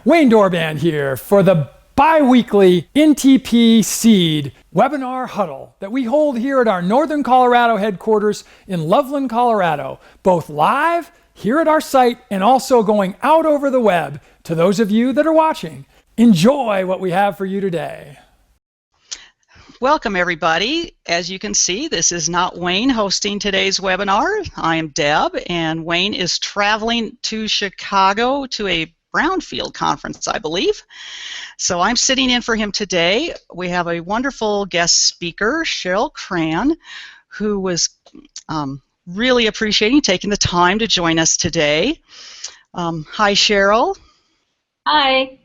Wayne Dorband here for the bi-weekly NTP CEED webinar huddle that we hold here at our Northern Colorado headquarters in Loveland, Colorado, both live here at our site and also going out over the web to those of you that are watching. Enjoy what we have for you today. Welcome everybody. As you can see, this is not Wayne hosting today's webinar. I am Deb, and Wayne is traveling to Chicago to a Brownfield conference, I believe. So I'm sitting in for him today. We have a wonderful guest speaker, Cheryl Cran, who was really appreciating taking the time to join us today. Hi, Cheryl. Hi.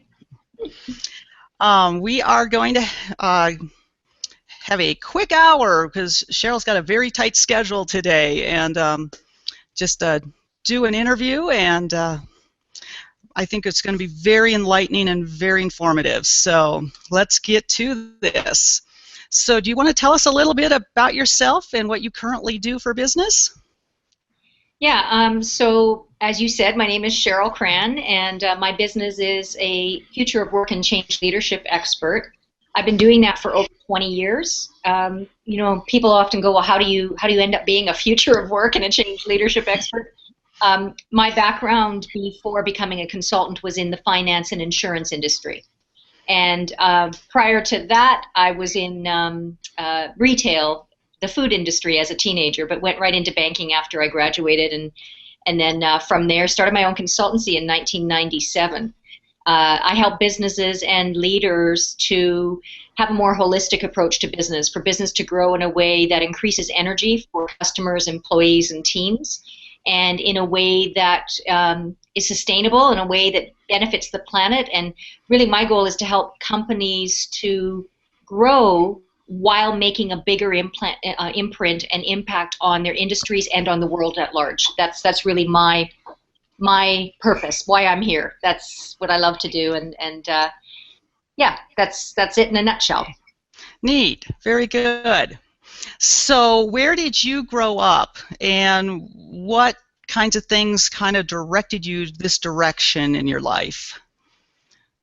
We are going to have a quick hour because Cheryl's got a very tight schedule today, and just do an interview, and I think it's going to be very enlightening and very informative. So let's get to this. So do you want to tell us a little bit about yourself and what you currently do for business? Yeah, so as you said, my name is Cheryl Cran, and my business is a future of work and change leadership expert. I've been doing that for over 20 years. You know, people often go, well, how do you end up being a future of work and a change leadership expert? My background before becoming a consultant was in the finance and insurance industry. And prior to that, I was in retail, the food industry as a teenager, but went right into banking after I graduated. And then from there, started my own consultancy in 1997. I help businesses and leaders to have a more holistic approach to business, for business to grow in a way that increases energy for customers, employees, and teams, and in a way that is sustainable, in a way that benefits the planet. And really my goal is to help companies to grow while making a bigger imprint and impact on their industries and on the world at large. That's really my purpose, why I'm here. That's what I love to do, and yeah, that's it in a nutshell. Neat, very good. So where did you grow up, and what kinds of things kind of directed you this direction in your life?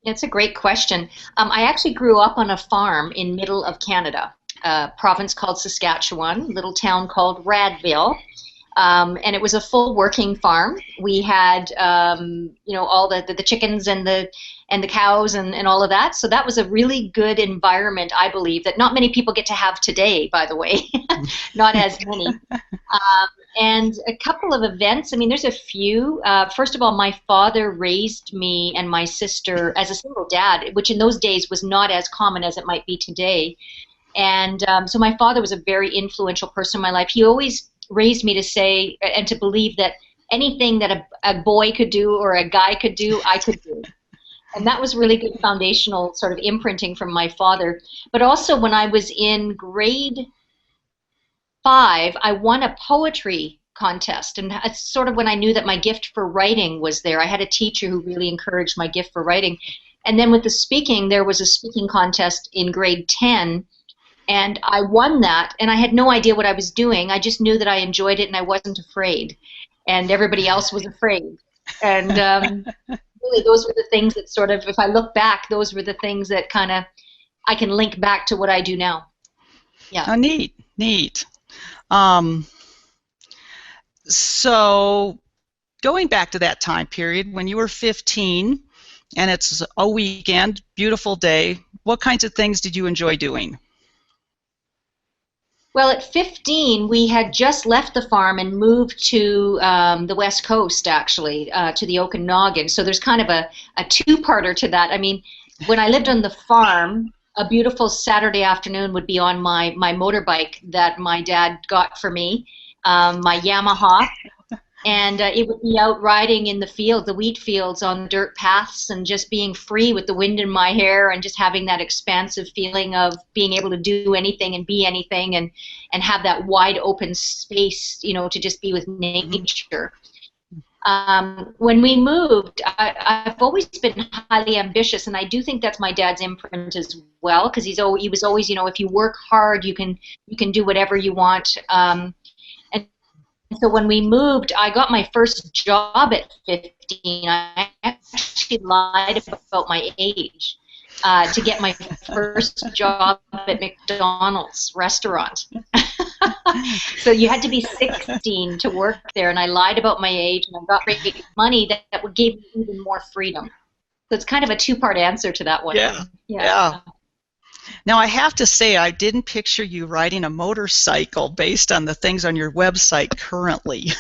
It's a great question. I actually grew up on a farm in middle of Canada, a province called Saskatchewan, a little town called Radville. And it was a full working farm. We had, you know, all the chickens and the cows and all of that. So that was a really good environment, I believe, that not many people get to have today, by the way. Not as many. And a couple of events. I mean, there's a few. First of all, my father raised me and my sister as a single dad, which in those days was not as common as it might be today. And so my father was a very influential person in my life. He always raised me to say and to believe that anything that a boy could do or a guy could do, I could do. And that was really good foundational sort of imprinting from my father. But also when I was in grade 5, I won a poetry contest. And it's sort of when I knew that my gift for writing was there. I had a teacher who really encouraged my gift for writing. And then with the speaking, there was a speaking contest in grade 10. And I won that, and I had no idea what I was doing. I just knew that I enjoyed it and I wasn't afraid. And everybody else was afraid. And really those were the things that sort of, if I look back, those were the things that kind of I can link back to what I do now. Yeah. Oh, neat, neat. So going back to that time period when you were 15 and it's a weekend, beautiful day, what kinds of things did you enjoy doing? Well, at 15, we had just left the farm and moved to the West Coast, actually, to the Okanagan. So there's kind of a two-parter to that. I mean, when I lived on the farm, a beautiful Saturday afternoon would be on my motorbike that my dad got for me, my Yamaha. And it would be out riding in the field, the wheat fields on the dirt paths, and just being free with the wind in my hair and just having that expansive feeling of being able to do anything and be anything and have that wide open space, you know, to just be with nature. When we moved, I've always been highly ambitious, and I do think that's my dad's imprint as well, because he was always, you know, if you work hard, you can do whatever you want. So when we moved, I got my first job at 15. I actually lied about my age to get my first job at McDonald's restaurant. So you had to be 16 to work there, and I lied about my age, and I got great money that would give me even more freedom. So it's kind of a two-part answer to that one. Yeah. Now, I have to say, I didn't picture you riding a motorcycle based on the things on your website currently.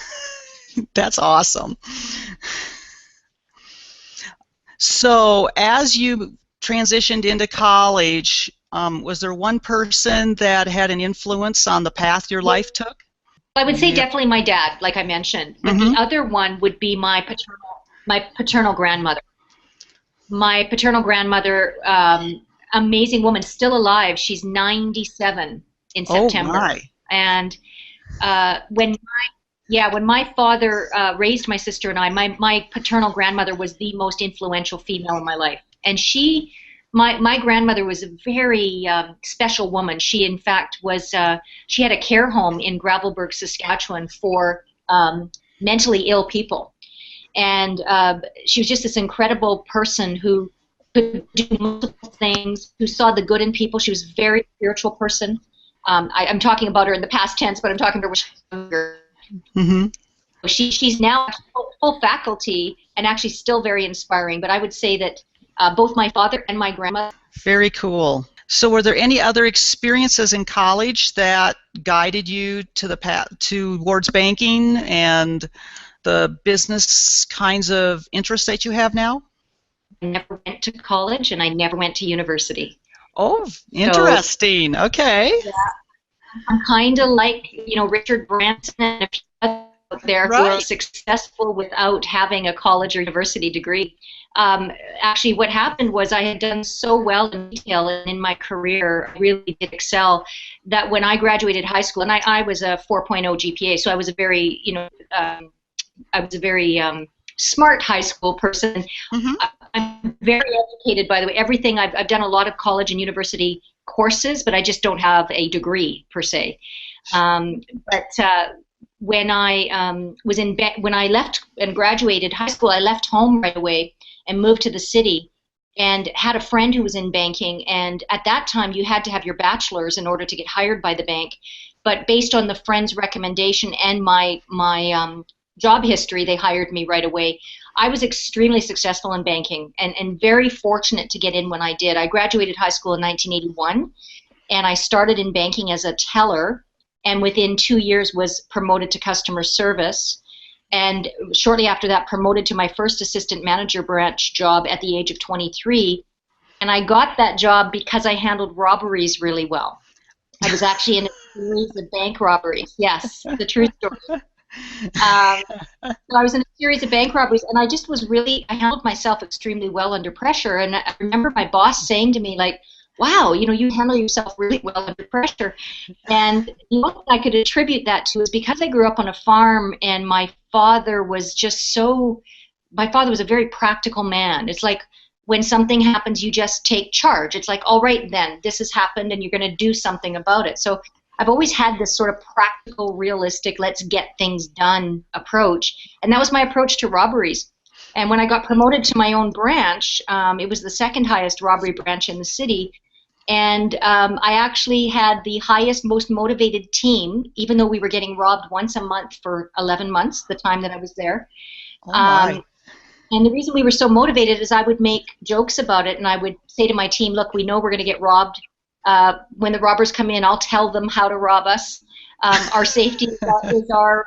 That's awesome. So, as you transitioned into college, was there one person that had an influence on the path your life took? I would say definitely my dad, like I mentioned. But the other one would be my paternal grandmother. My paternal grandmother, amazing woman, still alive. She's 97 in September. Oh my. And when my father raised my sister and I, my paternal grandmother was the most influential female in my life. And my grandmother was a very special woman. She, in fact, she had a care home in Gravelbourg, Saskatchewan for mentally ill people. And she was just this incredible person who could do multiple things, who saw the good in people. She was a very spiritual person. I'm talking about her in the past tense, but I'm talking about her when she was younger. Mm-hmm. She's now full faculty and actually still very inspiring. But I would say that both my father and my grandmother. Very cool. So were there any other experiences in college that guided you to the path towards banking and the business kinds of interests that you have now? I never went to college and I never went to university. Oh, interesting. So, okay. Yeah, I'm kind of like, Richard Branson and a few others out there who are successful without having a college or university degree. Actually, what happened was I had done so well in retail and in my career, I really did excel, that when I graduated high school, and I was a 4.0 GPA, so I was a very, smart high school person. Mm-hmm. I'm very educated, by the way. Everything I've done a lot of college and university courses, but I just don't have a degree per se. When I left and graduated high school, I left home right away and moved to the city, and had a friend who was in banking. And at that time, you had to have your bachelor's in order to get hired by the bank. But based on the friend's recommendation and my job history, they hired me right away. I was extremely successful in banking and very fortunate to get in when I did. I graduated high school in 1981, and I started in banking as a teller, and within 2 years was promoted to customer service, and shortly after that promoted to my first assistant manager branch job at the age of 23. And I got that job because I handled robberies really well. I was actually in a series of bank robberies. Yes, the true story. So I was in a series of bank robberies, and I handled myself extremely well under pressure. And I remember my boss saying to me, like, wow, you handle yourself really well under pressure. And the only thing I could attribute that to is because I grew up on a farm, and my father was a very practical man. It's like when something happens, you just take charge. It's like, all right, then, this has happened, and you're going to do something about it. So I've always had this sort of practical, realistic, let's get things done approach. And that was my approach to robberies. And when I got promoted to my own branch, it was the second highest robbery branch in the city. And I actually had the highest, most motivated team, even though we were getting robbed once a month for 11 months, the time that I was there. Oh my. And the reason we were so motivated is I would make jokes about it, and I would say to my team, look, we know we're going to get robbed. When the robbers come in, I'll tell them how to rob us. Our safety is our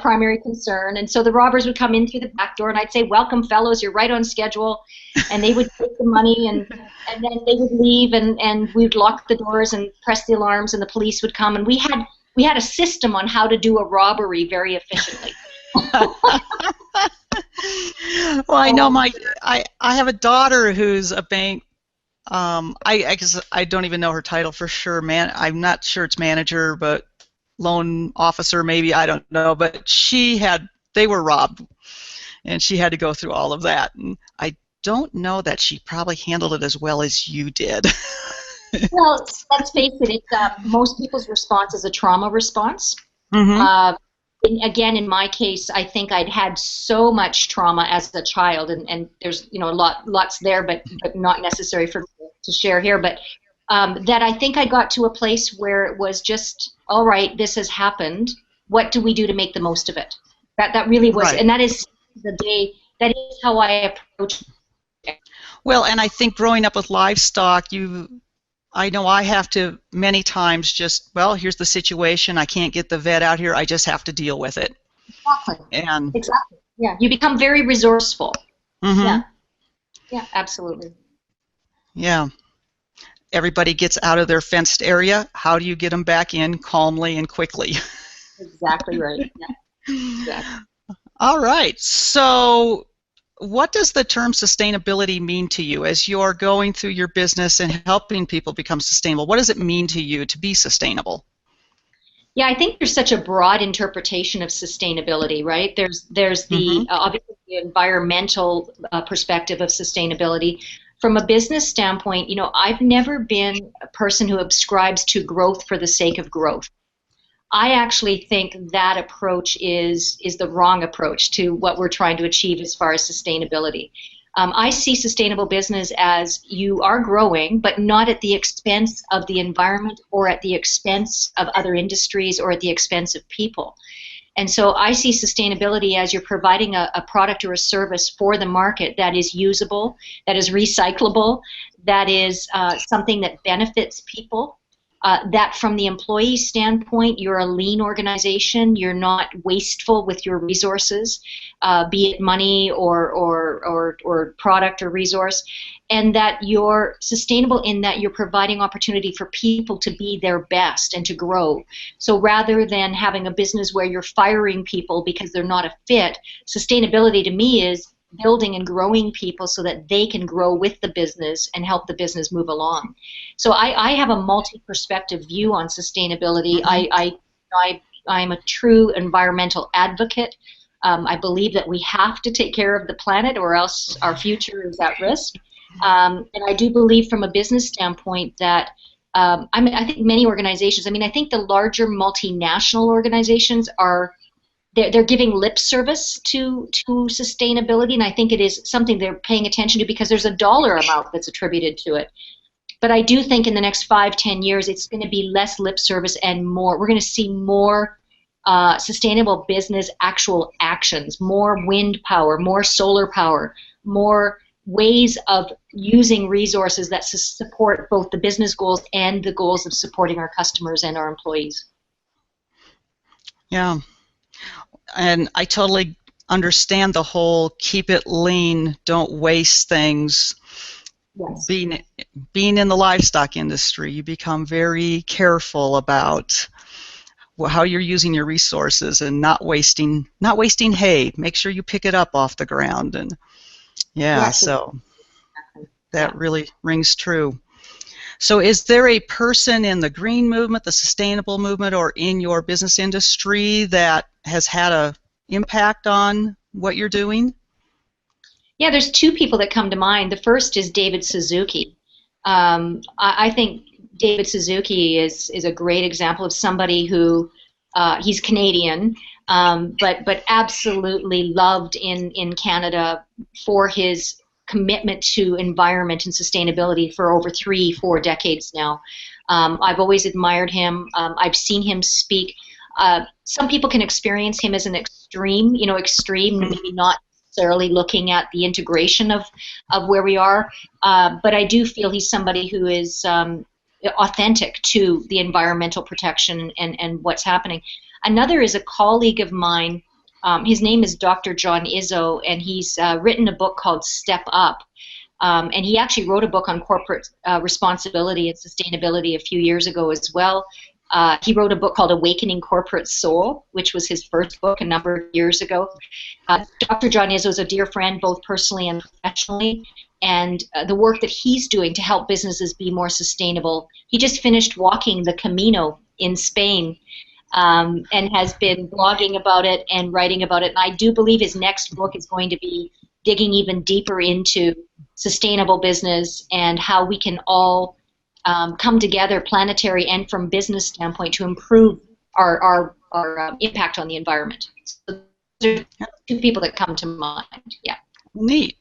primary concern. And so the robbers would come in through the back door, and I'd say, welcome, fellows, you're right on schedule. And they would take the money, and then they would leave, and we would lock the doors and press the alarms, and the police would come. And we had a system on how to do a robbery very efficiently. Well, I know I have a daughter who's a bank. I guess I don't even know her title for sure. I'm not sure it's manager, but loan officer maybe. I don't know. But they were robbed, and she had to go through all of that. And I don't know that she probably handled it as well as you did. Well, let's face it. Most people's response is a trauma response. Mm-hmm. again, in my case, I think I'd had so much trauma as a child, and there's lots there, but not necessary for me to share here. But that I think I got to a place where it was just, all right, this has happened. What do we do to make the most of it? That really was, Right. and that is the day. That is how I approach it. Well, and I think growing up with livestock, I know I have to many times just, well, here's the situation. I can't get the vet out here. I just have to deal with it. Exactly. And Exactly. Yeah, you become very resourceful. mm-hmm. Yeah, absolutely. Yeah. Everybody gets out of their fenced area. How do you get them back in calmly and quickly? Exactly right. Yeah. Exactly. All right. So what does the term sustainability mean to you as you're going through your business and helping people become sustainable? What does it mean to you to be sustainable? Yeah, I think there's such a broad interpretation of sustainability, right? There's Mm-hmm. the obviously the environmental perspective of sustainability. From a business standpoint, I've never been a person who ascribes to growth for the sake of growth. I actually think that approach is the wrong approach to what we're trying to achieve as far as sustainability. I see sustainable business as you are growing, but not at the expense of the environment or at the expense of other industries or at the expense of people. And so I see sustainability as you're providing a product or a service for the market that is usable, that is recyclable, that is something that benefits people. That from the employee standpoint, you're a lean organization. You're not wasteful with your resources, be it money or product or resource, and that you're sustainable in that you're providing opportunity for people to be their best and to grow. So rather than having a business where you're firing people because they're not a fit, sustainability to me is building and growing people so that they can grow with the business and help the business move along. So I have a multi-perspective view on sustainability. Mm-hmm. I'm a true environmental advocate. I believe that we have to take care of the planet or else our future is at risk. And I do believe from a business standpoint that I think many organizations, I think the larger multinational organizations they're giving lip service to sustainability, and I think it is something they're paying attention to because there's a dollar amount that's attributed to it. But I do think in the next 5-10 years, it's going to be less lip service and more. We're going to see more sustainable business actual actions, more wind power, more solar power, more ways of using resources that support both the business goals and the goals of supporting our customers and our employees. Yeah. And I totally understand the whole keep it lean, don't waste things. Yes. Being in the livestock industry, you become very careful about how you're using your resources and not wasting hay. Make sure you pick it up off the ground, and Yes, so exactly. that really rings true. So is there a person in the green movement, the sustainable movement, or in your business industry that has had a impact on what you're doing? Yeah, there's two people that come to mind. The first is David Suzuki. I think David Suzuki is a great example of somebody who he's Canadian, but absolutely loved in Canada for his commitment to environment and sustainability for over 3-4 decades now. I've always admired him. I've seen him speak. Some people can experience him as an extreme, maybe not necessarily looking at the integration of where we are, but I do feel he's somebody who is authentic to the environmental protection and what's happening. Another is a colleague of mine. His name is Dr. John Izzo, and he's written a book called Step Up. And he actually wrote a book on corporate responsibility and sustainability a few years ago as well. He wrote a book called Awakening Corporate Soul, which was his first book a number of years ago. Dr. John Izzo is a dear friend, both personally and professionally, and the work that he's doing to help businesses be more sustainable. He just finished walking the Camino in Spain, and has been blogging about it and writing about it. And I do believe his next book is going to be digging even deeper into sustainable business and how we can all come together, planetary and from business standpoint, to improve our impact on the environment. So those are two people that come to mind. Yeah. Neat.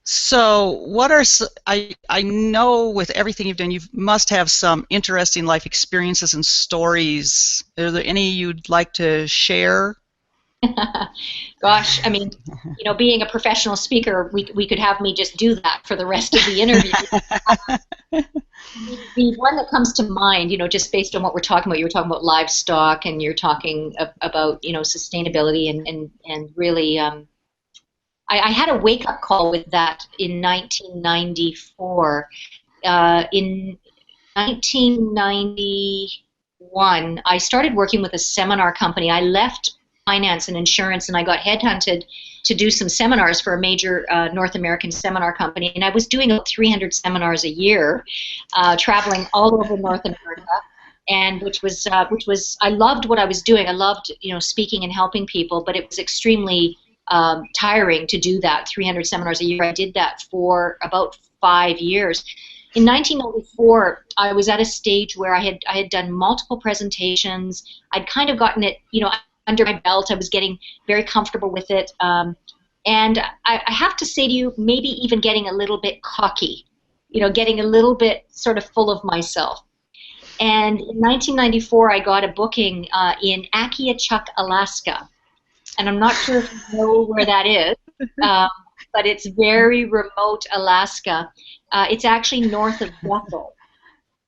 So what are, I know with everything you've done, you must have some interesting life experiences and stories. Are there any you'd like to share? Gosh, I mean, being a professional speaker, we could have me just do that for the rest of the interview. The one that comes to mind, just based on what we're talking about, you were talking about livestock and you're talking about, sustainability and really, I had a wake-up call with that in 1994. In 1991, I started working with a seminar company. I left finance and insurance, and I got headhunted to do some seminars for a major North American seminar company. And I was doing about 300 seminars a year, traveling all over North America. And which was I loved what I was doing. I loved speaking and helping people, but it was extremely tiring to do that 300 seminars a year. I did that for about 5 years. In 1994, I was at a stage where I had done multiple presentations. I'd kind of gotten it under my belt. I was getting very comfortable with it, and I have to say to you, maybe even getting a little bit cocky, getting a little bit sort of full of myself. And in 1994, I got a booking in Akiachuk, Alaska. And I'm not sure if you know where that is, but it's very remote Alaska. It's actually north of Bethel.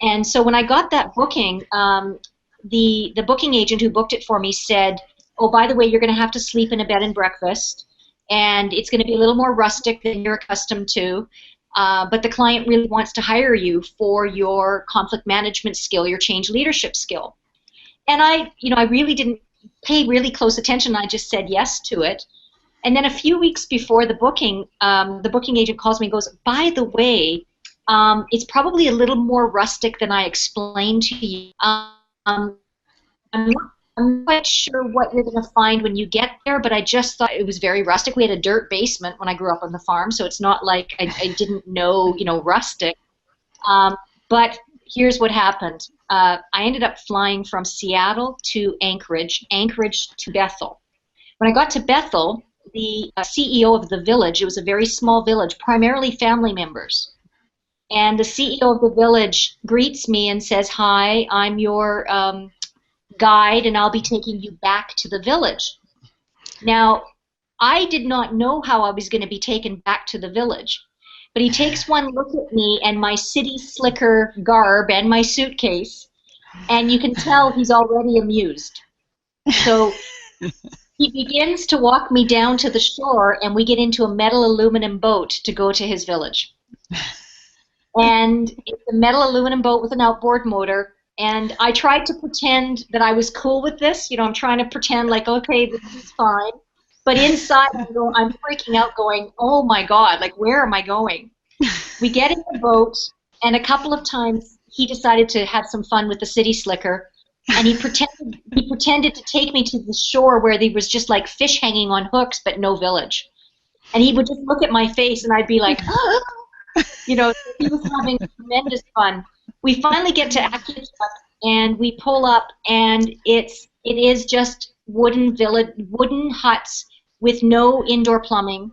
And so when I got that booking, the booking agent who booked it for me said, oh, by the way, you're going to have to sleep in a bed and breakfast, and it's going to be a little more rustic than you're accustomed to, but the client really wants to hire you for your conflict management skill, your change leadership skill. And I really didn't pay really close attention. I just said yes to it. And then a few weeks before the booking agent calls me and goes, by the way, it's probably a little more rustic than I explained to you. I'm not quite sure what you're going to find when you get there, but I just thought it was very rustic. We had a dirt basement when I grew up on the farm, so it's not like I didn't know, rustic. But here's what happened. I ended up flying from Seattle to Anchorage to Bethel. When I got to Bethel, the CEO of the village, it was a very small village, primarily family members. And the CEO of the village greets me and says, hi, I'm your guide, and I'll be taking you back to the village. Now, I did not know how I was going to be taken back to the village. But he takes one look at me and my city slicker garb and my suitcase, and you can tell he's already amused. So he begins to walk me down to the shore, and we get into a metal aluminum boat to go to his village. And it's a metal aluminum boat with an outboard motor, and I tried to pretend that I was cool with this. I'm trying to pretend like, okay, this is fine. But inside, I'm freaking out going, oh my God, like, where am I going? We get in the boat, and a couple of times he decided to have some fun with the city slicker, and he pretended to take me to the shore where there was just like fish hanging on hooks, but no village. And he would just look at my face, and I'd be like, ah! He was having tremendous fun. We finally get to Akiachuk, and we pull up, and it is just wooden huts with no indoor plumbing.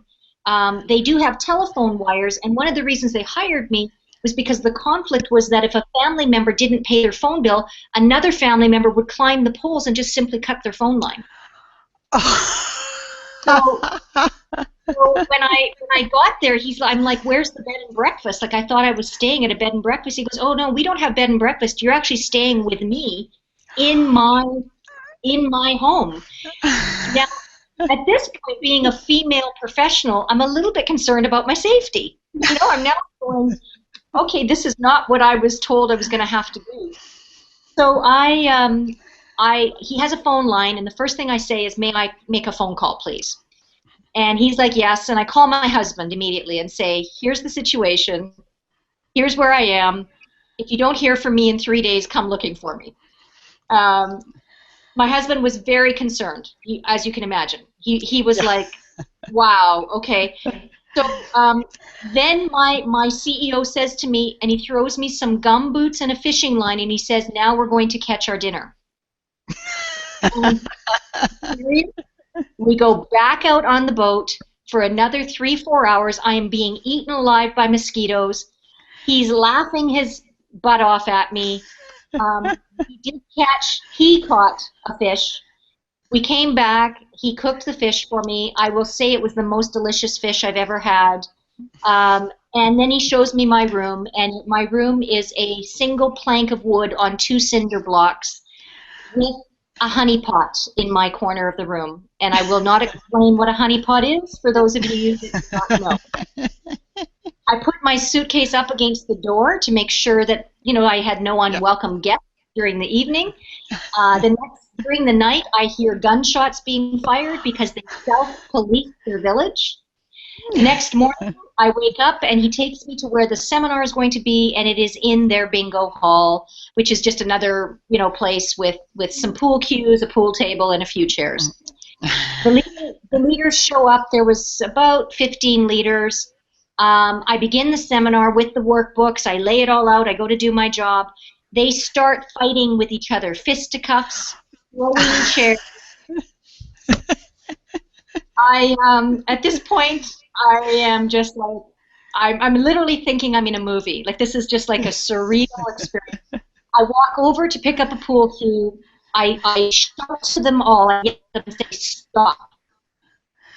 They do have telephone wires, and one of the reasons they hired me was because the conflict was that if a family member didn't pay their phone bill, another family member would climb the poles and just simply cut their phone line. So when I got there, I'm like, where's the bed and breakfast? Like, I thought I was staying at a bed and breakfast. He goes, oh no, we don't have bed and breakfast. You're actually staying with me in my home. Now, at this point, being a female professional, I'm a little bit concerned about my safety. I'm now going, okay, this is not what I was told I was going to have to do. So he has a phone line, and the first thing I say is, may I make a phone call, please? And he's like, yes, and I call my husband immediately and say, here's the situation, here's where I am. If you don't hear from me in 3 days, come looking for me. My husband was very concerned, as you can imagine. He was like, wow, okay. So then my CEO says to me, and he throws me some gum boots and a fishing line, and he says, now we're going to catch our dinner. And we go back out on the boat for another 3-4 hours. I am being eaten alive by mosquitoes. He's laughing his butt off at me. He caught a fish. We came back. He cooked the fish for me. I will say it was the most delicious fish I've ever had. And then he shows me my room, and my room is a single plank of wood on 2 cinder blocks with a honey pot in my corner of the room. And I will not explain what a honey pot is for those of you who do not know. I put my suitcase up against the door to make sure that, I had no unwelcome guests during the evening. During the night, I hear gunshots being fired because they self-police their village. Next morning, I wake up and he takes me to where the seminar is going to be, and it is in their bingo hall, which is just another, place with some pool cues, a pool table, and a few chairs. The leaders show up. There was about 15 leaders. I begin the seminar with the workbooks. I lay it all out. I go to do my job. They start fighting with each other, fisticuffs, throwing chairs. At this point, I am just like, I'm literally thinking I'm in a movie. Like, this is just like a surreal experience. I walk over to pick up a pool cue. I shout to them all. I get them to say, stop.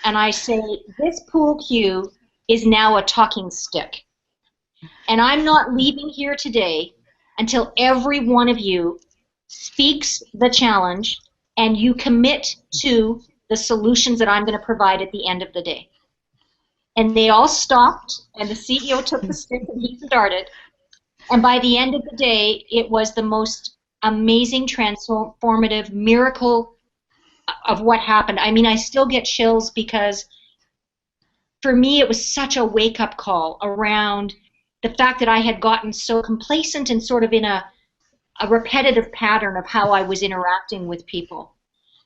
And I say, this pool cue is now a talking stick. And I'm not leaving here today until every one of you speaks the challenge and you commit to the solutions that I'm going to provide at the end of the day. And they all stopped, and the CEO took the stick and he started. And by the end of the day, it was the most amazing, transformative miracle of what happened. I mean, I still get chills because for me, it was such a wake-up call around the fact that I had gotten so complacent and sort of in a repetitive pattern of how I was interacting with people.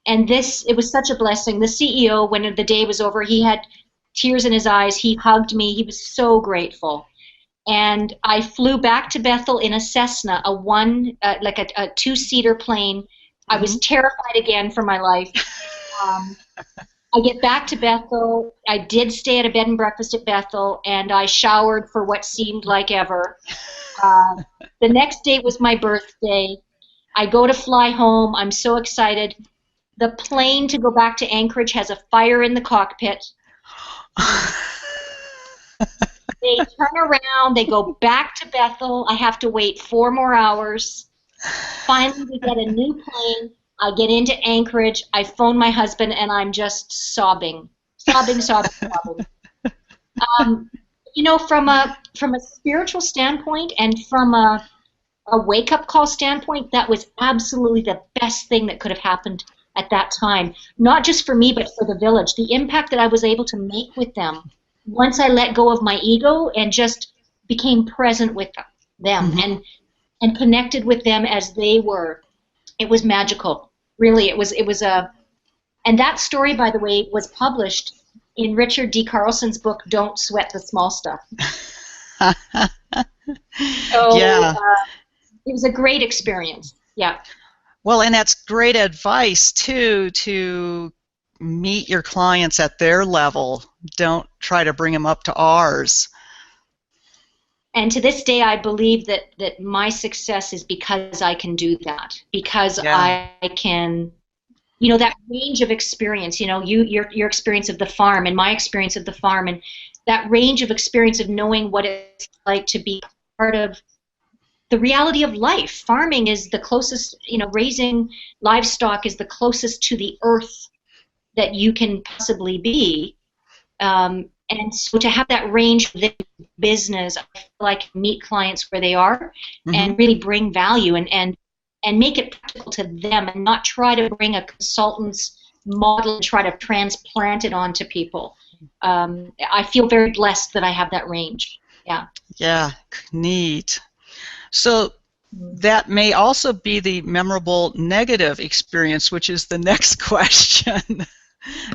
And it was such a blessing. The CEO, when the day was over, he had tears in his eyes. He hugged me. He was so grateful. And I flew back to Bethel in a Cessna, a 2-seater plane. I was terrified again for my life. I get back to Bethel. I did stay at a bed and breakfast at Bethel, and I showered for what seemed like ever. The next day was my birthday. I go to fly home. I'm so excited. The plane to go back to Anchorage has a fire in the cockpit. They turn around. They go back to Bethel. I have to wait 4 more hours. Finally, we get a new plane. I get into Anchorage. I phone my husband, and I'm just sobbing. From a spiritual standpoint and from a wake-up call standpoint, that was absolutely the best thing that could have happened at that time. Not just for me, but for the village. The impact that I was able to make with them once I let go of my ego and just became present with them and connected with them as they were. It was magical. Really, it was and that story, by the way, was published in Richard D. Carlson's book, Don't Sweat the Small Stuff. So, yeah. It was a great experience. Yeah. Well, and that's great advice, too, to meet your clients at their level. Don't try to bring them up to ours. And to this day, I believe that my success is because I can do that. Because I can, that range of experience, your experience of the farm and my experience of the farm, and that range of experience of knowing what it's like to be part of the reality of life. Farming is the closest, raising livestock is the closest to the earth that you can possibly be. And so to have that range within business, I feel like meet clients where they are and really bring value and make it practical to them and not try to bring a consultant's model and try to transplant it onto people. I feel very blessed that I have that range. Yeah. Yeah, neat. So that may also be the memorable negative experience, which is the next question.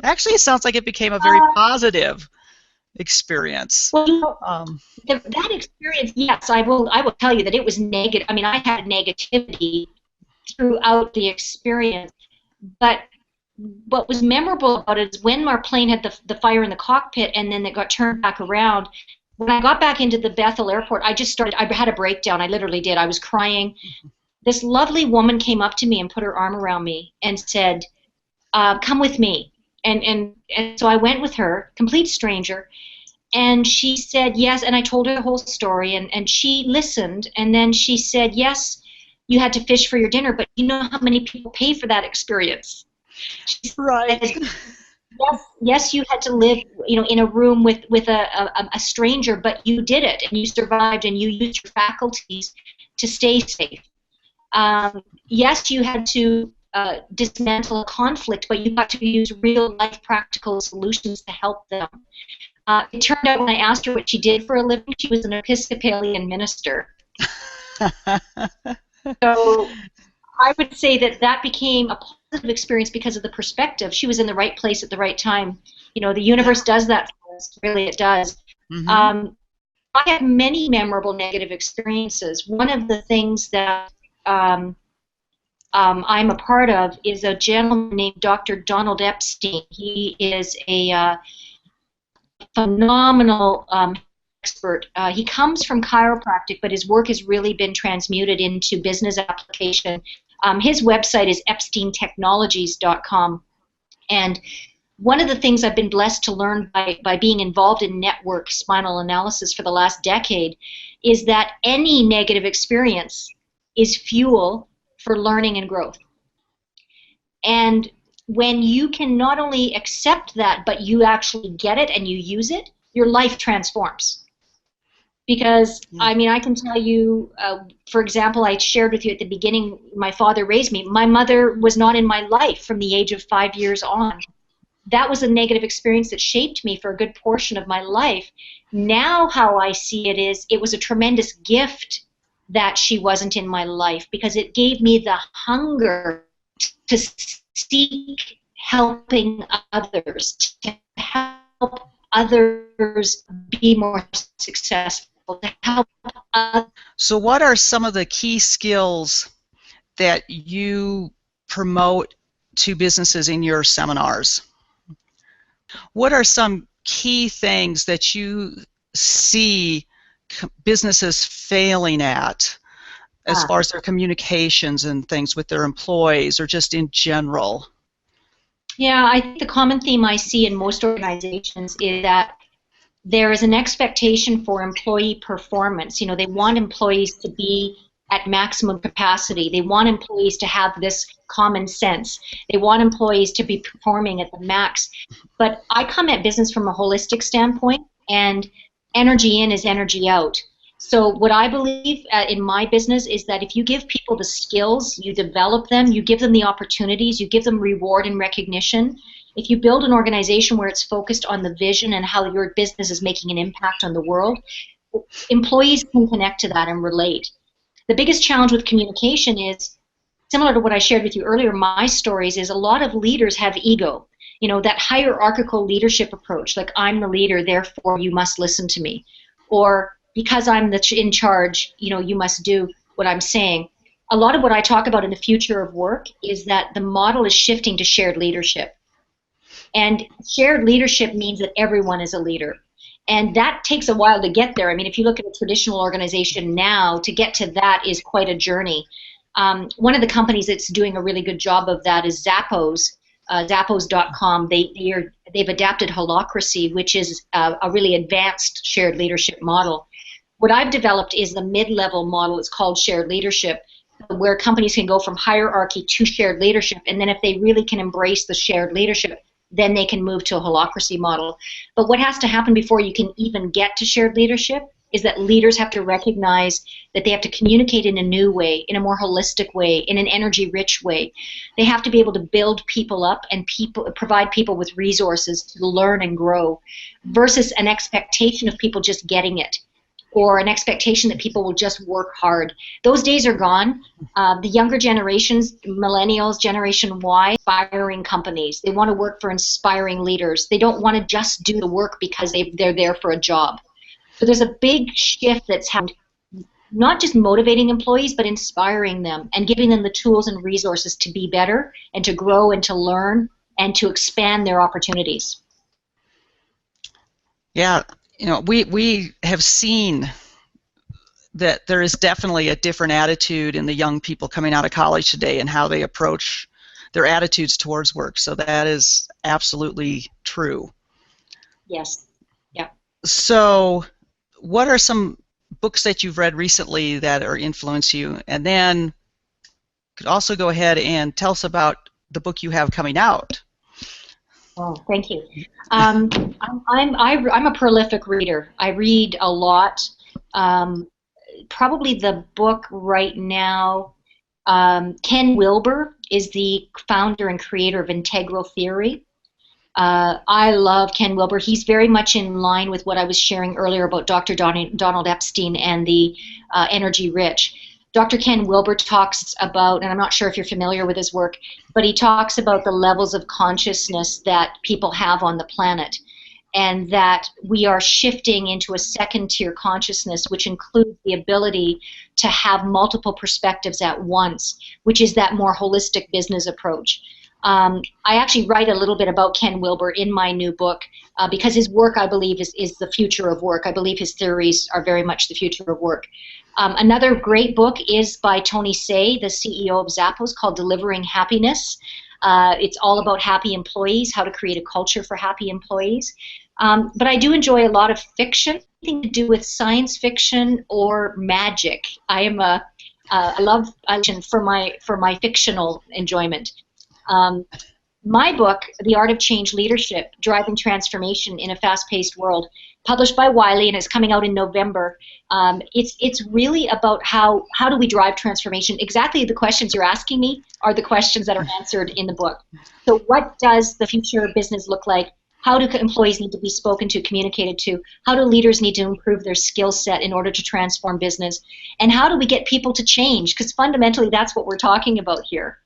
Actually, it sounds like it became a very positive experience. Well, that experience, yes, I will tell you that it was negative. I mean, I had negativity throughout the experience. But what was memorable about it is when our plane had the fire in the cockpit and then it got turned back around, when I got back into the Bethel airport, I had a breakdown. I literally did. I was crying. This lovely woman came up to me and put her arm around me and said, come with me. And so I went with her, complete stranger, and she said yes, and I told her the whole story, and she listened, and then she said, yes, you had to fish for your dinner, but you know how many people pay for that experience? She Right. said, yes, you had to live, in a room with a stranger, but you did it, and you survived, and you used your faculties to stay safe. Yes, you had to dismantle a conflict, but you got to use real-life practical solutions to help them. It turned out when I asked her what she did for a living, she was an Episcopalian minister. So I would say that became a positive experience because of the perspective. She was in the right place at the right time. The universe does that for us. Really, it does. Mm-hmm. I had many memorable negative experiences. One of the things that I'm a part of is a gentleman named Dr. Donald Epstein. He is a phenomenal expert. He comes from chiropractic, but his work has really been transmuted into business application. His website is epsteintechnologies.com. And one of the things I've been blessed to learn by being involved in network spinal analysis for the last decade is that any negative experience is fuel for learning and growth. And when you can not only accept that, but you actually get it and you use it, your life transforms. Because, I mean, I can tell you, for example, I shared with you at the beginning, my father raised me. My mother was not in my life from the age of 5 years on. That was a negative experience that shaped me for a good portion of my life. Now how I see it is, it was a tremendous gift that she wasn't in my life because it gave me the hunger to seek helping others, to help others be more successful, to help others. So what are some of the key skills that you promote to businesses in your seminars? What are some key things that you see businesses failing at as far as their communications and things with their employees or just in general? Yeah, I think the common theme I see in most organizations is that there is an expectation for employee performance. They want employees to be at maximum capacity. They want employees to have this common sense. They want employees to be performing at the max. But I come at business from a holistic standpoint, and energy in is energy out. So what I believe in my business is that if you give people the skills, you develop them, you give them the opportunities, you give them reward and recognition. If you build an organization where it's focused on the vision and how your business is making an impact on the world, employees can connect to that and relate. The biggest challenge with communication is, similar to what I shared with you earlier, my stories, is a lot of leaders have ego. That hierarchical leadership approach, like I'm the leader, therefore you must listen to me. Or because I'm in charge, you must do what I'm saying. A lot of what I talk about in the future of work is that the model is shifting to shared leadership. And shared leadership means that everyone is a leader. And that takes a while to get there. I mean, if you look at a traditional organization now, to get to that is quite a journey. One of the companies that's doing a really good job of that is Zappos, Zappos.com. They've adapted Holacracy, which is a really advanced shared leadership model. What I've developed is the mid-level model. It's called shared leadership, where companies can go from hierarchy to shared leadership. And then if they really can embrace the shared leadership, then they can move to a holacracy model. But what has to happen before you can even get to shared leadership is that leaders have to recognize that they have to communicate in a new way, in a more holistic way, in an energy-rich way. They have to be able to build people up and provide people with resources to learn and grow, versus an expectation of people just getting it, or an expectation that people will just work hard. Those days are gone. The younger generations, millennials, Generation Y, inspiring companies. They want to work for inspiring leaders. They don't want to just do the work because they're there for a job. So there's a big shift that's happened. not just motivating employees, but inspiring them and giving them the tools and resources to be better and to grow and to learn and to expand their opportunities. Yeah, we have seen that there is definitely a different attitude in the young people coming out of college today and how they approach their attitudes towards work. So that is absolutely true. Yes. Yeah. So what are some books that you've read recently that are influence you? And then could also go ahead and tell us about the book you have coming out. Oh, thank you. I'm a prolific reader. I read a lot. Probably the book right now, Ken Wilber is the founder and creator of Integral Theory. I love Ken Wilber. He's very much in line with what I was sharing earlier about Dr. Donald Epstein and the energy rich. Dr. Ken Wilber talks about, and I'm not sure if you're familiar with his work, but he talks about the levels of consciousness that people have on the planet, and that we are shifting into a second-tier consciousness, which includes the ability to have multiple perspectives at once, which is that more holistic business approach. I actually write a little bit about Ken Wilber in my new book because his work, I believe, is the future of work. I believe his theories are very much the future of work. Another great book is by Tony Hsieh, the CEO of Zappos, called Delivering Happiness. It's all about happy employees, how to create a culture for happy employees. But I do enjoy a lot of fiction, anything to do with science fiction or magic. I love fiction for my fictional enjoyment. My book, The Art of Change Leadership, Driving Transformation in a Fast-Paced World, published by Wiley and is coming out in November. It's really about how do we drive transformation. Exactly the questions you're asking me are the questions that are answered in the book. So what does the future of business look like? How do employees need to be spoken to, communicated to? How do leaders need to improve their skill set in order to transform business? And how do we get people to change? Because fundamentally that's what we're talking about here.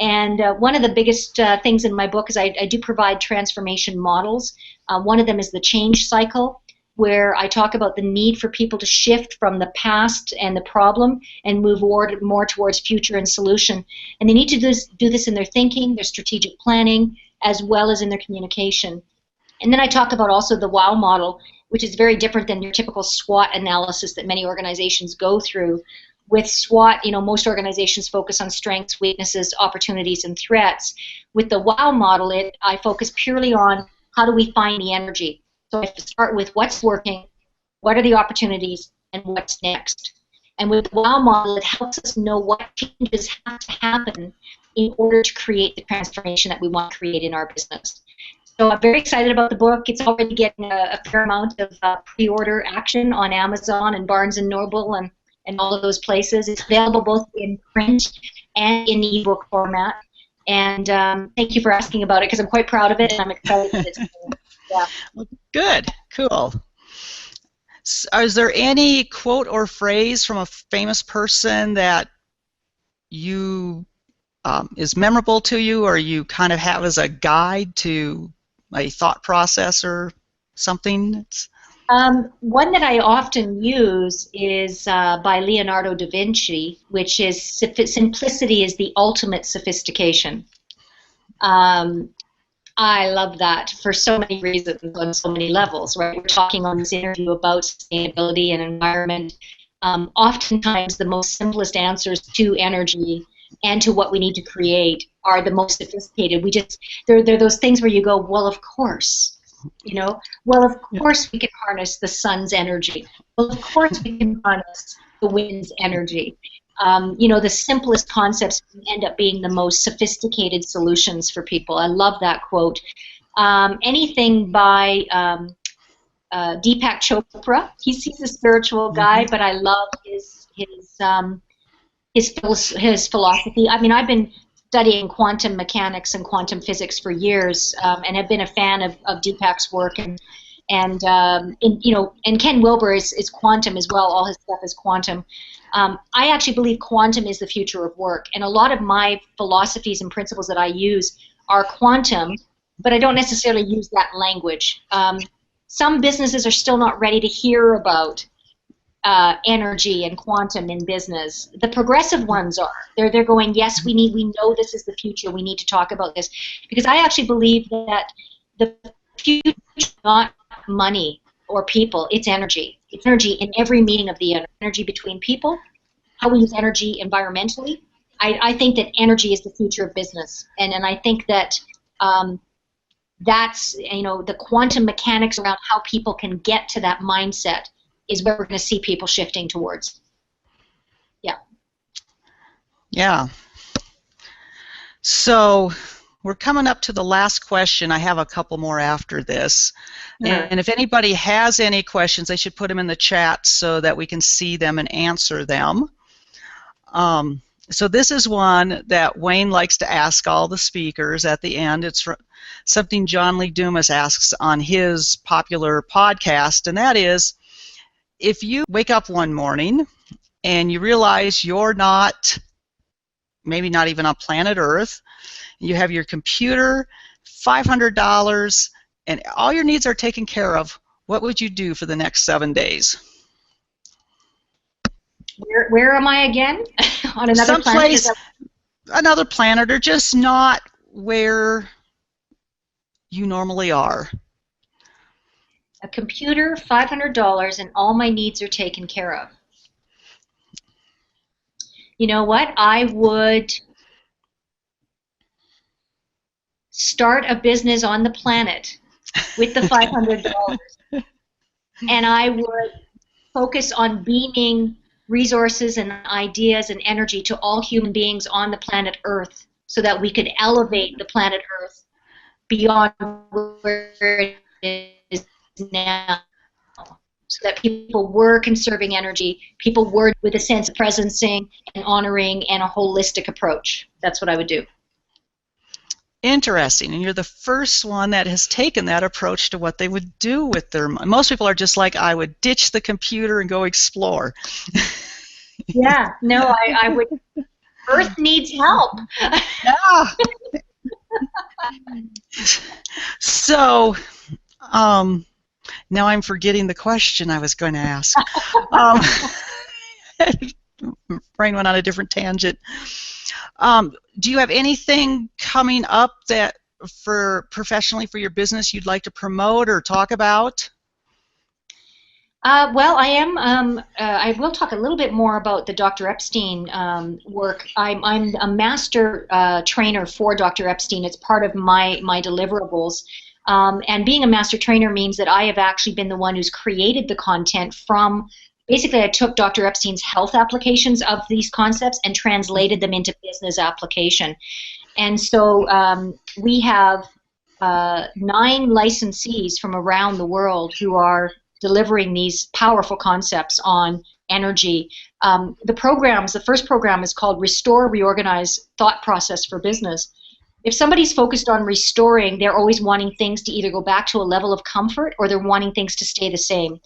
And one of the biggest things in my book is I do provide transformation models. One of them is the change cycle, where I talk about the need for people to shift from the past and the problem and move more towards future and solution. And they need to do this in their thinking, their strategic planning, as well as in their communication. And then I talk about also the WOW model, which is very different than your typical SWOT analysis that many organizations go through. With SWOT, most organizations focus on strengths, weaknesses, opportunities, and threats. With the WOW model, I focus purely on how do we find the energy. So I have to start with what's working, what are the opportunities, and what's next. And with the WOW model, it helps us know what changes have to happen in order to create the transformation that we want to create in our business. So I'm very excited about the book. It's already getting a fair amount of pre-order action on Amazon and Barnes & Noble and all of those places. It's available both in print and in the ebook format. And thank you for asking about it, because I'm quite proud of it, and I'm excited that it's yeah. Good, cool. Is there any quote or phrase from a famous person that you is memorable to you, or you kind of have as a guide to a thought process or something? One that I often use is by Leonardo da Vinci, which is simplicity is the ultimate sophistication. I love that for so many reasons on so many levels, right? We're talking on this interview about sustainability and environment. Oftentimes the most simplest answers to energy and to what we need to create are the most sophisticated. They're those things where you go, well, of course. Well, of course we can harness the sun's energy. Well, of course we can harness the wind's energy. The simplest concepts end up being the most sophisticated solutions for people. I love that quote. Anything by Deepak Chopra. He's a spiritual guy, but I love his philosophy. I mean, I've been studying quantum mechanics and quantum physics for years, and have been a fan of Deepak's work, and Ken Wilber is quantum as well. All his stuff is quantum. I actually believe quantum is the future of work, and a lot of my philosophies and principles that I use are quantum, but I don't necessarily use that language. Some businesses are still not ready to hear about energy and quantum in business. The progressive ones are. They're going, yes, we know this is the future. We need to talk about this. Because I actually believe that the future is not money or people, it's energy. It's energy in every meaning of the energy between people, how we use energy environmentally. I think that energy is the future of business. And I think that that's, the quantum mechanics around how people can get to that mindset is where we're going to see people shifting towards. Yeah. Yeah. So we're coming up to the last question. I have a couple more after this. Sure. And if anybody has any questions, they should put them in the chat so that we can see them and answer them. So this is one that Wayne likes to ask all the speakers at the end. It's something John Lee Dumas asks on his popular podcast, and that is, if you wake up one morning and you realize you're not, maybe not even on planet Earth, you have your computer, $500, and all your needs are taken care of, what would you do for the next 7 days? Where am I again? On another Someplace, planet? another planet, or just not where you normally are. A computer, $500, and all my needs are taken care of. You know what? I would start a business on the planet with the $500, and I would focus on beaming resources and ideas and energy to all human beings on the planet Earth so that we could elevate the planet Earth beyond where it is now. So that people were conserving energy, people were with a sense of presencing and honoring and a holistic approach. That's what I would do. Interesting, and you're the first one that has taken that approach to what they would do with their money. Most people are just like, I would ditch the computer and go explore. Yeah, no, I would. Earth needs help. Yeah. So, now I'm forgetting the question I was going to ask. Brain went on a different tangent. Do you have anything coming up that professionally for your business you'd like to promote or talk about? Well, I am. I will talk a little bit more about the Dr. Epstein work. I'm a master trainer for Dr. Epstein. It's part of my deliverables. And being a master trainer means that I have actually been the one who's created the content from. Basically, I took Dr. Epstein's health applications of these concepts and translated them into business application. And so we have 9 licensees from around the world who are delivering these powerful concepts on energy. The first program is called Restore, Reorganize, Thought Process for Business. If somebody's focused on restoring, they're always wanting things to either go back to a level of comfort or they're wanting things to stay the same.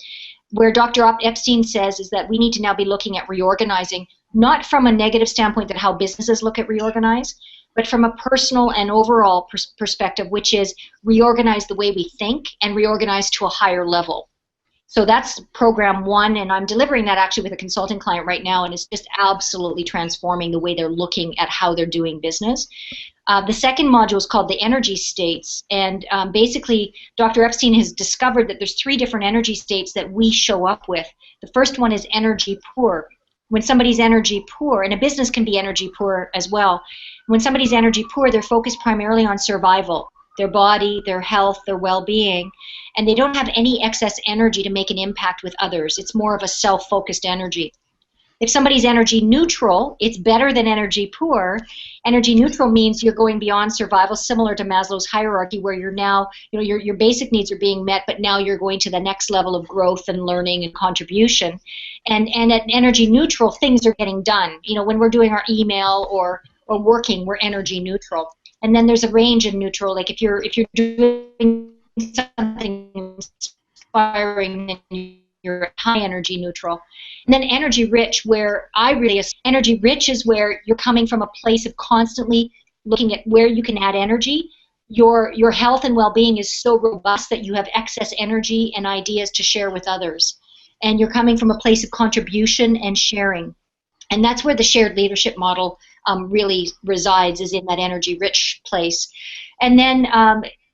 Where Dr. Epstein says is that we need to now be looking at reorganizing, not from a negative standpoint that how businesses look at reorganize, but from a personal and overall perspective, which is reorganize the way we think and reorganize to a higher level. So that's program 1, and I'm delivering that actually with a consulting client right now, and it's just absolutely transforming the way they're looking at how they're doing business. The second module is called the energy states, and basically Dr. Epstein has discovered that there's 3 different energy states that we show up with. The first one is energy poor. When somebody's energy poor, and a business can be energy poor as well, when somebody's energy poor, they're focused primarily on survival, their body, their health, their well-being, and they don't have any excess energy to make an impact with others. It's more of a self-focused energy. If somebody's energy neutral, it's better than energy poor. Energy neutral means you're going beyond survival, similar to Maslow's hierarchy, where you're now, your basic needs are being met, but now you're going to the next level of growth and learning and contribution. And at energy neutral, things are getting done. When we're doing our email or working, we're energy neutral. And then there's a range in neutral, like if you're doing something inspiring, then you're high energy neutral. And then energy rich, where energy rich is where you're coming from a place of constantly looking at where you can add energy. Your health and well-being is so robust that you have excess energy and ideas to share with others. and you're coming from a place of contribution and sharing. And that's where the shared leadership model really resides, is in that energy-rich place. And then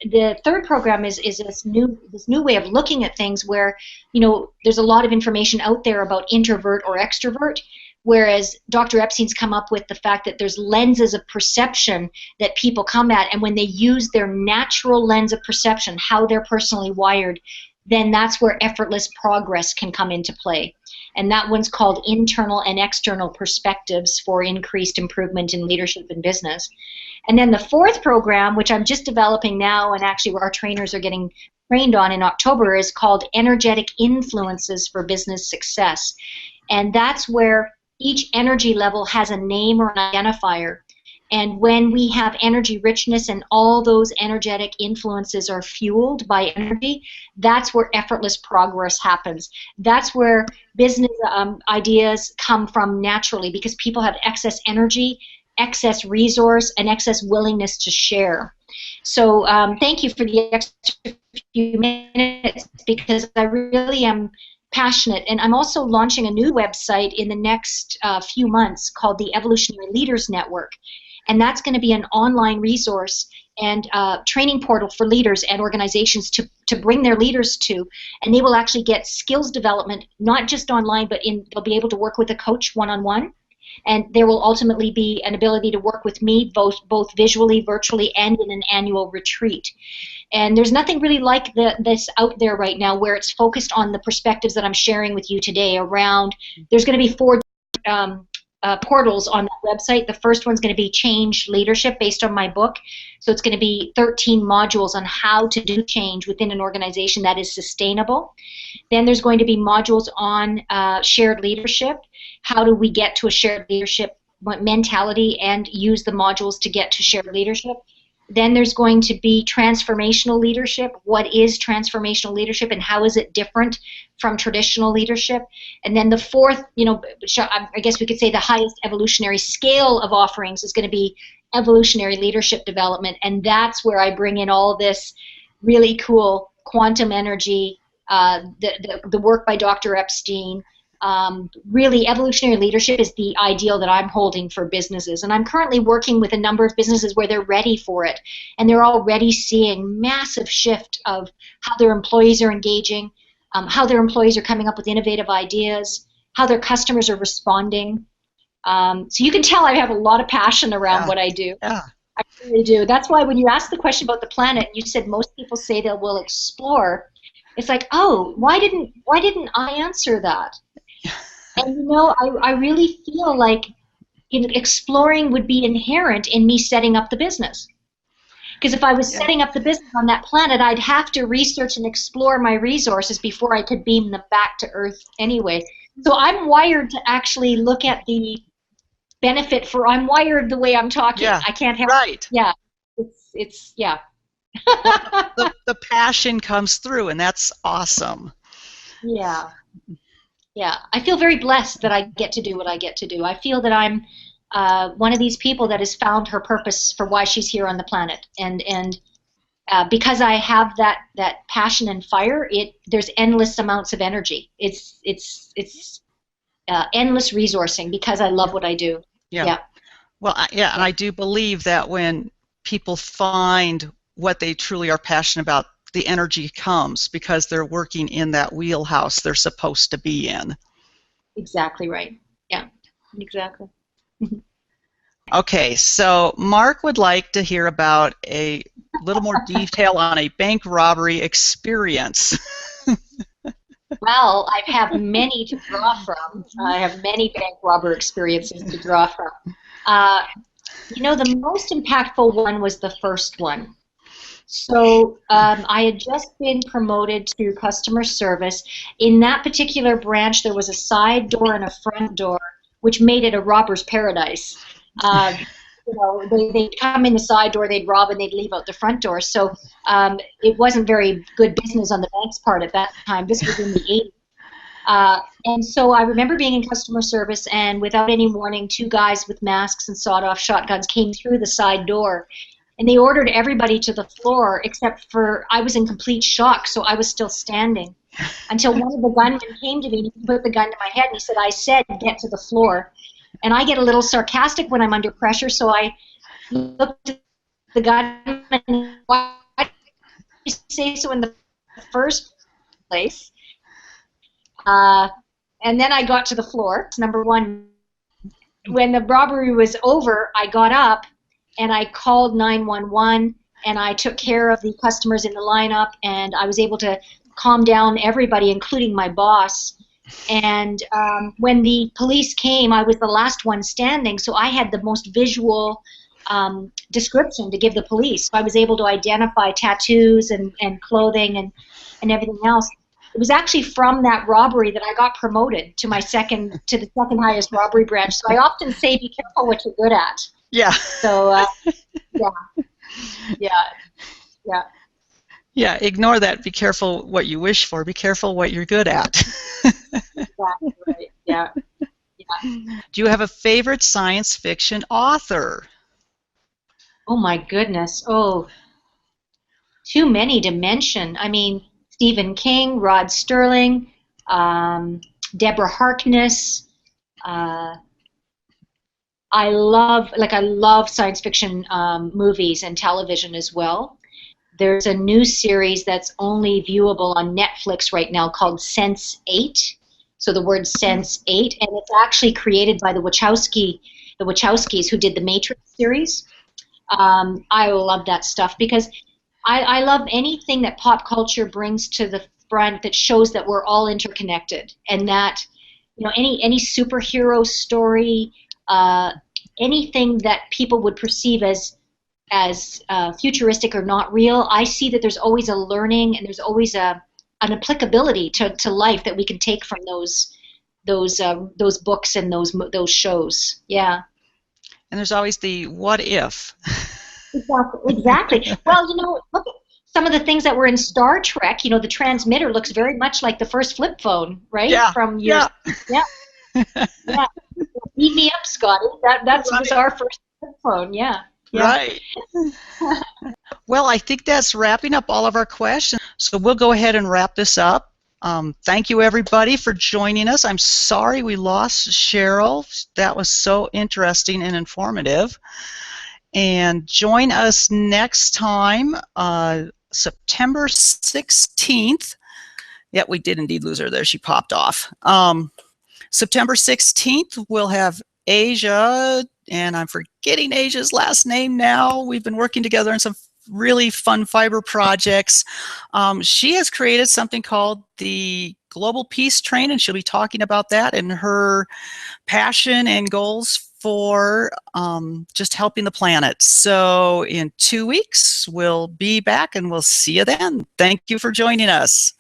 the third program is this new way of looking at things where, there's a lot of information out there about introvert or extrovert, whereas Dr. Epstein's come up with the fact that there's lenses of perception that people come at, and when they use their natural lens of perception, how they're personally wired, then that's where effortless progress can come into play. And that one's called internal and external perspectives for increased improvement in leadership and business. And then the fourth program, which I'm just developing now, and actually our trainers are getting trained on in October, is called Energetic Influences for Business Success. And that's where each energy level has a name or an identifier. And when we have energy richness and all those energetic influences are fueled by energy, that's where effortless progress happens. That's where business ideas come from naturally, because people have excess energy, excess resource, and excess willingness to share. So thank you for the extra few minutes, because I really am passionate. And I'm also launching a new website in the next few months called the Evolutionary Leaders Network. And that's going to be an online resource and training portal for leaders and organizations to bring their leaders to. And they will actually get skills development, not just online, but they'll be able to work with a coach one-on-one. And there will ultimately be an ability to work with me both visually, virtually, and in an annual retreat. And there's nothing really like this out there right now, where it's focused on the perspectives that I'm sharing with you today around. There's going to be 4 portals on that website. The first one's going to be Change Leadership, based on my book. So it's going to be 13 modules on how to do change within an organization that is sustainable. Then there's going to be modules on shared leadership. How do we get to a shared leadership mentality and use the modules to get to shared leadership? Then there's going to be transformational leadership. What is transformational leadership and how is it different from traditional leadership? And then the fourth, I guess we could say the highest evolutionary scale of offerings is going to be evolutionary leadership development. And that's where I bring in all this really cool quantum energy, the work by Dr. Epstein. Really, evolutionary leadership is the ideal that I'm holding for businesses. And I'm currently working with a number of businesses where they're ready for it. And they're already seeing massive shift of how their employees are engaging, how their employees are coming up with innovative ideas, how their customers are responding. So you can tell I have a lot of passion around what I do. Yeah. I really do. That's why when you asked the question about the planet, you said most people say they will explore. It's like, oh, why didn't I answer that? And I really feel like exploring would be inherent in me setting up the business. Because if I was setting up the business on that planet, I'd have to research and explore my resources before I could beam them back to Earth anyway. So I'm wired to actually look at the benefit I'm wired the way I'm talking. Yeah, I can't help right. Yeah. It's yeah. the passion comes through, and that's awesome. Yeah. Yeah, I feel very blessed that I get to do what I get to do. I feel that I'm one of these people that has found her purpose for why she's here on the planet, and because I have that passion and fire, there's endless amounts of energy. It's endless resourcing because I love what I do. Yeah. Well, and I do believe that when people find what they truly are passionate about, the energy comes because they're working in that wheelhouse they're supposed to be in. Exactly right. Yeah, exactly. Okay, so Mark would like to hear about a little more detail on a bank robbery experience. Well, I have many to draw from. I have many bank robber experiences to draw from. The most impactful one was the first one. So I had just been promoted to customer service. In that particular branch, there was a side door and a front door, which made it a robber's paradise. They'd come in the side door, they'd rob, and they'd leave out the front door. So it wasn't very good business on the bank's part at that time. This was in the 80s. And so I remember being in customer service, and without any warning, 2 guys with masks and sawed-off shotguns came through the side door. And they ordered everybody to the floor except for I was in complete shock, so I was still standing. until one of the gunmen came to me and he put the gun to my head and he said, I said, get to the floor. And I get a little sarcastic when I'm under pressure, so I looked at the gunman, why did you say so in the first place? And then I got to the floor. Number one, when the robbery was over, I got up and I called 911 and I took care of the customers in the lineup, and I was able to calm down everybody, including my boss. And when the police came, I was the last one standing, so I had the most visual description to give the police. So I was able to identify tattoos and clothing and everything else. It was actually from that robbery that I got promoted to the second highest robbery branch. So I often say, be careful what you're good at. Yeah. So yeah. Yeah, ignore that. Be careful what you wish for. Be careful what you're good at. Exactly right. Yeah. Do you have a favorite science fiction author? Oh my goodness. Oh, too many to mention. I mean, Stephen King, Rod Sterling, Deborah Harkness. I love science fiction movies and television as well. There's a new series that's only viewable on Netflix right now called Sense8. So the word Sense8, and it's actually created by the Wachowskis who did the Matrix series. I love that stuff because I love anything that pop culture brings to the front that shows that we're all interconnected, and that any superhero story, anything that people would perceive as futuristic or not real, I see that there's always a learning and there's always an applicability to life that we can take from those books and those shows. Yeah. And there's always the what if. Exactly. Well, look at some of the things that were in Star Trek. The transmitter looks very much like the first flip phone, right? Yeah. From your, yeah. Beat me up, Scotty. That was our first flip phone. Yeah. Right. Well, I think that's wrapping up all of our questions. So we'll go ahead and wrap this up. Thank you, everybody, for joining us. I'm sorry we lost Cheryl. That was so interesting and informative. And join us next time, September 16th. Yeah, we did indeed lose her there. She popped off. September 16th, we'll have Asia, and I'm forgetting Asia's last name now. We've been working together on some really fun fiber projects. She has created something called the Global Peace Train, and she'll be talking about that and her passion and goals for just helping the planet. So in 2 weeks, we'll be back and we'll see you then. Thank you for joining us.